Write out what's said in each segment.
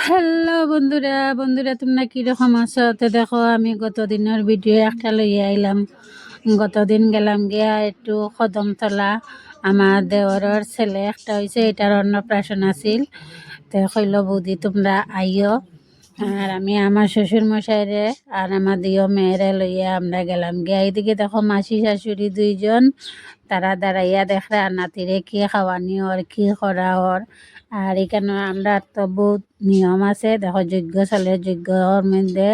Hello বন্ধুরা বন্ধুরা তোমরা কীরকম আছো? তো দেখো আমি গত দিনের ভিডিও একটা লইয়া আইলাম। গতদিন গেলাম গিয়া একটু কদমতলা, আমার দেওরের ছেলে একটা হয়েছে, এটার অন্নপ্রাশন আছিল। তো কইল বৌদি তোমরা আইও। আর আমি আমার শ্বশুর মশাইরে আর আমার দিও মেয়েরে লইয়া আমরা গেলাম গিয়া। এইদিকে দেখো মাসি শাশুড়ি দুইজন, তারা দাঁড়াইয়া দেখরা নাতিরে কি খাওয়ানি ওর কি করা ওর। আর এখানে আমরা তো বহুত নিয়ম আছে, দেখো যজ্ঞ চলে, যজ্ঞর মধ্যে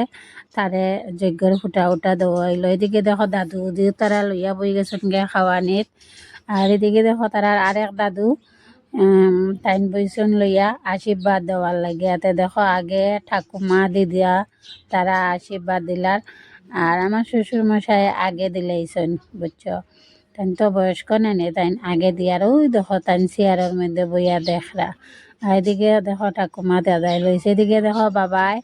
তারে যজ্ঞর ফুটা উটা দেওয়া হইলো। এদিকে দেখো দাদু দিও তারা লইয়া বই গেছেন গে খাওয়ানিত। আর এদিকে দেখো তারা আরেক দাদু টাইম বইসন লইয়া আশীর্বাদ দেওয়ার লাগে। এতে দেখো আগে ঠাকুমা দিদিয়া তারা আশীর্বাদ দিলার, আর আমার শ্বশুর মশাই আগে দিলেইছেন, বুঝছো। তাই তো বয়স্ক নেনে তাই আগে দিয়ার, ওই দেখো তাই চেয়ারের মধ্যে বইয়া দেখরা। আর এদিকে দেখো ঠাকুমা দাদাই লইছে, এদিকে দেখো বাবাই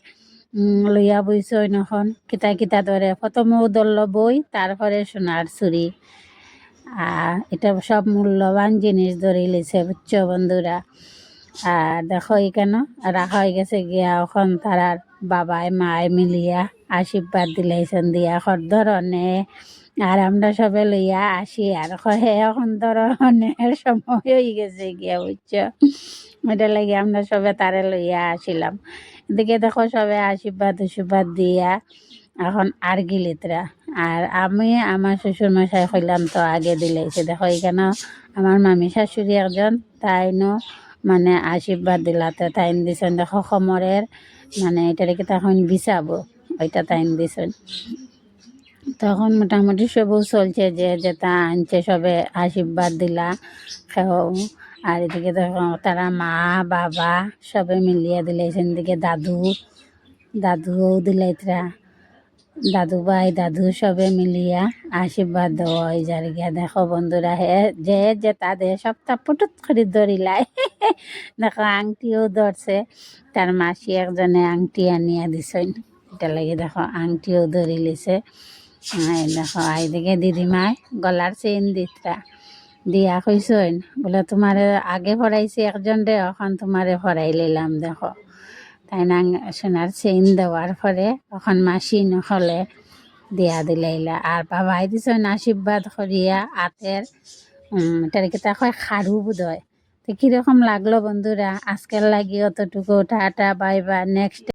লইয়া বইছে নখন কিতা কিতা ধরে, প্রথম ধরল বই, তারপরে সোনার চুরি। আর এটা সব মূল্যবান জিনিস ধরে লিছে, বুঝছো বন্ধুরা। আর দেখো এখানে রাখা হয়ে গেছে গিয়া, এখন তারার বাবাই মায় মিলিয়া আশীর্বাদ দিলাইছেন দিয়া ধরনে। আর আমরা সবে লইয়া আসি, আর হে এখন ধরনের সময় হয়ে গেছে গিয়া, বুঝছো। ওইটা লাগে আমরা সবে তারে লইয়া আসিলাম। এদিকে দেখো সবে আশীর্বাদ দিয়া এখন আর গিলিতরা। আর আমি আমার শ্বশুর মশাই কইলাম তো আগে দিলাইছে। দেখো এখানে আমার মামি শাশুড়ি একজন, তাইনও মানে আশীর্বাদ দিলাতে তাইন দিছেন। দেখো খমরের মানে এটারে কি তখন বিচাবো, ওইটা তাইন দিছেন। তখন মোটামুটি সবও চলছে, যে যেটা আনছে সবে আশীর্বাদ দিলা খেও। আর এদিকে দেখো তারা মা বাবা সবে মিলিয়ে দিলাইছেন। এদিকে দাদুও দিলাইতরা, দাদু ভাই দাদু সবে মিলিয়া আশীর্বাদ দেওয়া হয়ে যার গিয়া। দেখো বন্ধুরা হে যে তাদের সবটা পুটুত করে ধরিলাই। দেখো আংটিও ধরছে, তার মাসি একজনে আংটি আনিয়া দিছেন, এটা লাগে দেখো আংটিও ধরি লিছে। দেখো এইদিকে দিদিমাই গলার চেইন দিতরা দিয়া কইসইন বলে তোমারে আগে পড়াইছি একজন রে, এখন তোমারে পড়াই লিলাম। দেখো তাই না সোনার চেইন দেওয়ার পরে এখন মাসি নহলে দিয়া দিলাইলা। আর বাবাই দিছেন আশীর্বাদ করিয়া আতের এটার কিতা কয় খারু বোধহয়। তো কীরকম লাগলো বন্ধুরা, আজকের লাগি অতটুকু, টাটা বাই বাই, নেক্সট